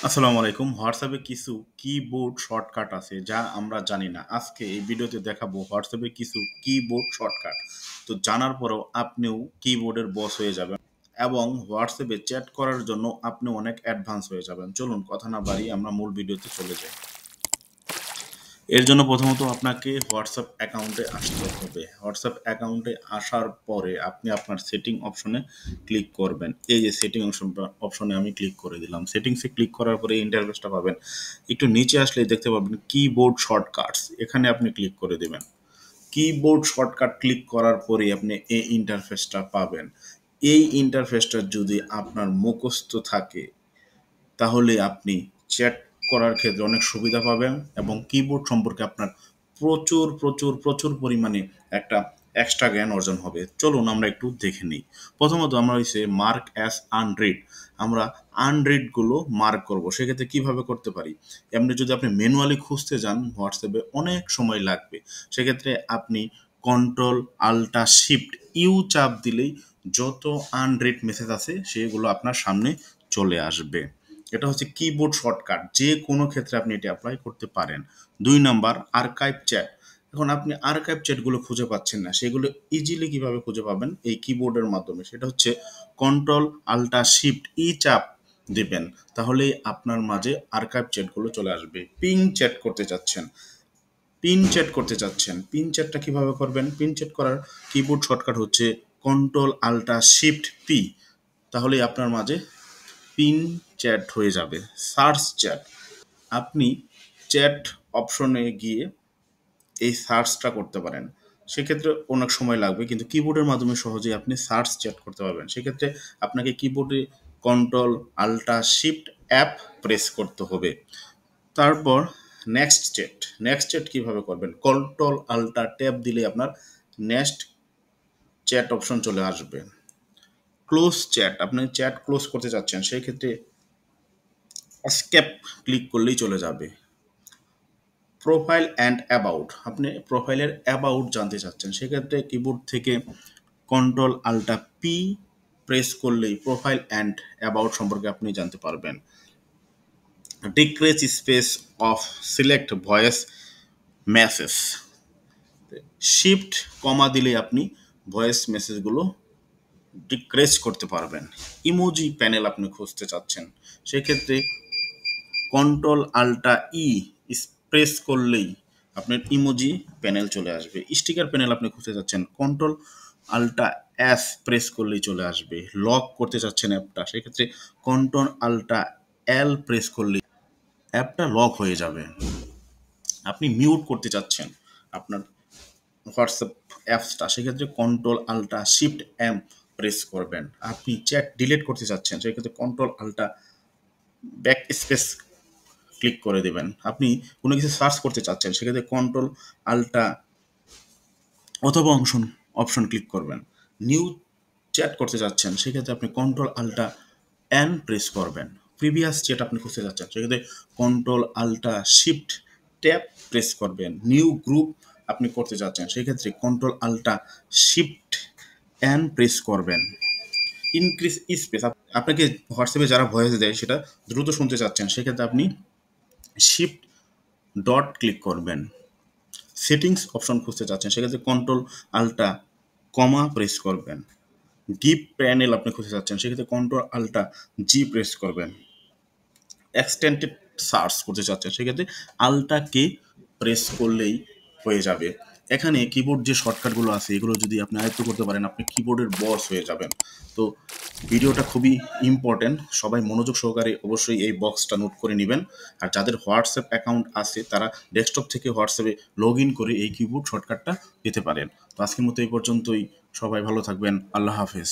আসসালামু আলাইকুম। হোয়াটসঅ্যাপে কিছু কিবোর্ড শর্টকাট আছে যা আমরা জানি না। আজকে এই ভিডিওতে দেখাবো হোয়াটসঅ্যাপে কিছু কিবোর্ড শর্টকাট। তো জানার পরেও আপনিও কিবোর্ডের বস হয়ে যাবেন এবং হোয়াটসঅ্যাপে চ্যাট করার জন্য আপনি অনেক অ্যাডভান্স হয়ে যাবেন। চলুন কথা না বাড়িয়ে আমরা মূল ভিডিওতে চলে যাই। এর জন্য প্রথমত আপনাকে হোয়াটসঅ্যাপ অ্যাকাউন্টে আসতে হবে। হোয়াটসঅ্যাপ অ্যাকাউন্টে আসার পরে আপনি আপনার সেটিং অপশনে ক্লিক করবেন। এই যে সেটিং অপশনে আমি ক্লিক করে দিলাম। সেটিংসে ক্লিক করার পরে এই ইন্টারফেসটা পাবেন। একটু নিচে আসলেই দেখতে পাবেন কিবোর্ড শর্টকাটস। এখানে আপনি ক্লিক করে দিবেন। কিবোর্ড শর্টকাট ক্লিক করার পরেই আপনি এই ইন্টারফেসটা পাবেন। এই ইন্টারফেসটা যদি আপনার মুখস্থ থাকে তাহলে আপনি চ্যাট করার ক্ষেত্রে অনেক সুবিধা পাবেন এবং কিবোর্ড সম্পর্কে আপনার প্রচুর পরিমাণে একটা এক্সট্রা জ্ঞান অর্জন হবে। চলুন আমরা একটু দেখে নিই। প্রথমত আমরা হইছে মার্ক অ্যাজ আনরিড। আমরা আনরিডগুলো মার্ক করব। সেক্ষেত্রে কিভাবে করতে পারি? এমনি যদি আপনি ম্যানুয়ালি খুঁজতে যান হোয়াটসঅ্যাপে অনেক সময় লাগবে। সেক্ষেত্রে আপনি কন্ট্রোল আল্টা শিফট ইউ চাপ দিলেই যত আনরিড মেসেজ আছে সেগুলো আপনার সামনে চলে আসবে। এটা হচ্ছে কিবোর্ড শর্টকাট। যে কোনো ক্ষেত্রে আপনি এটি অ্যাপ্লাই করতে পারেন। ২ নাম্বার আর্কাইভ চ্যাট। এখন আপনি আর্কাইভ চ্যাটগুলো খুঁজে পাচ্ছেন না। সেগুলো ইজিলি কিভাবে খুঁজে পাবেন? এই কিবোর্ডের মাধ্যমে। সেটা হচ্ছে কন্ট্রোল আল্টা শিফট ই চাপ দিবেন। তাহলেই আপনার মাঝে আর্কাইভ চ্যাটগুলো চলে আসবে। পিন চ্যাট করতে চাচ্ছেন। পিন চ্যাটটা কিভাবে করবেন? পিন চ্যাট করার কিবোর্ড শর্টকাট হচ্ছে কন্ট্রোল আল্টা শিফট পি। তাহলেই আপনার মাঝে পিন চ্যাট হয়ে যাবে। Search chat. আপনি চ্যাট অপশনে গিয়ে এই সার্চটা করতে পারেন। সেক্ষেত্রে অনেক সময় লাগবে কিন্তু কিবোর্ডের মাধ্যমে সহজেই আপনি সার্চ চ্যাট করতে পারবেন। সেক্ষেত্রে আপনাকে কিবোর্ডে control alt shift app press করতে হবে। তারপর নেক্সট চ্যাট কিভাবে করবেন? কন্ট্রোল আল্টা ট্যাব দিলে আপনার নেক্সট চ্যাট অপশন চলে আসবে। Close chat. আপনি চ্যাট ক্লোজ করতে চাচ্ছেন সেই ক্ষেত্রে এস্কেপ ক্লিক করলেই চলে যাবে। Profile and about. আপনি প্রোফাইলের অ্যাবাউট জানতে চাচ্ছেন সেক্ষেত্রে কিবোর্ড থেকে কন্ট্রোল আল্টা পি প্রেস করলেই প্রোফাইল অ্যান্ড অ্যাবাউট সম্পর্কে আপনি জানতে পারবেন। Decrease space of select voice message. Shift comma দিলেই আপনি ভয়েস মেসেজগুলো ডিক্রিজ করতে পারবেন। ইমোজি প্যানেল আপনি খুঁজতে চাচ্ছেন সেক্ষেত্রে কন্ট্রোল আল্টা ই প্রেস করলেই আপনার ইমোজি প্যানেল চলে আসবে। স্টিকার প্যানেল আপনি খুঁজতে চাচ্ছেন কন্ট্রোল আল্টা এস প্রেস করলেই চলে আসবে। লক করতে চাচ্ছেন অ্যাপটা সেক্ষেত্রে কন্ট্রোল আল্টা এল প্রেস করলেই অ্যাপটা লক হয়ে যাবে। আপনি মিউট করতে চাচ্ছেন আপনার হোয়াটসঅ্যাপ অ্যাপসটা সেক্ষেত্রে control alt shift M press করবেন। আপনি চ্যাট ডিলিট করতে চাচ্ছেন সেক্ষেত্রে control alt backspace click করে দেবেন। আপনি কোনো কিছু সার্চ করতে চাচ্ছেন সেক্ষেত্রে কন্ট্রোল আল্টা অথবা অপশন ক্লিক করবেন। নিউ চ্যাট করতে যাচ্ছেন সেক্ষেত্রে আপনি কন্ট্রোল আল্টা এন প্রেস করবেন। প্রিভিয়াস চ্যাট আপনি খুঁজতে যাচ্ছেন সেক্ষেত্রে control alt shift tab press করবেন। নিউ গ্রুপ আপনি করতে যাচ্ছেন সেক্ষেত্রে control alt shift N press করবেন। Increase space. আপনাকে হোয়াটসঅ্যাপে যারা ভয়েস দেয় সেটা দ্রুত শুনতে চাচ্ছেন সেক্ষেত্রে আপনি শিফট ডট ক্লিক করবেন। সেটিংস অপশন খুঁজতে চাচ্ছেন সেক্ষেত্রে কন্ট্রোল আল্টা কমা প্রেস করবেন। গিভ প্যানেল আপনি খুঁজতে চাচ্ছেন সেক্ষেত্রে কন্ট্রোল আল্টা জি প্রেস করবেন। এক্সটেন্ডেড সার্চ করতে চাচ্ছেন সেক্ষেত্রে আল্টা কে প্রেস করলেই হয়ে যাবে। এখানে কিবোর্ড যে শর্টকাটগুলো আছে এগুলো যদি আপনি আয়ত্ত করতে পারেন আপনি কিবোর্ডের বস হয়ে যাবেন। তো ভিডিওটা খুবই ইম্পর্টেন্ট। সবাই মনোযোগ সহকারে অবশ্যই এই বক্সটা নোট করে নেবেন। আর যাদের হোয়াটসঅ্যাপ অ্যাকাউন্ট আছে তারা ডেস্কটপ থেকে হোয়াটসঅ্যাপে লগ ইন করে এই কিবোর্ড শর্টকাটটা পেতে পারেন। তো আজকের মতো এই পর্যন্তই। সবাই ভালো থাকবেন। আল্লাহ হাফেজ।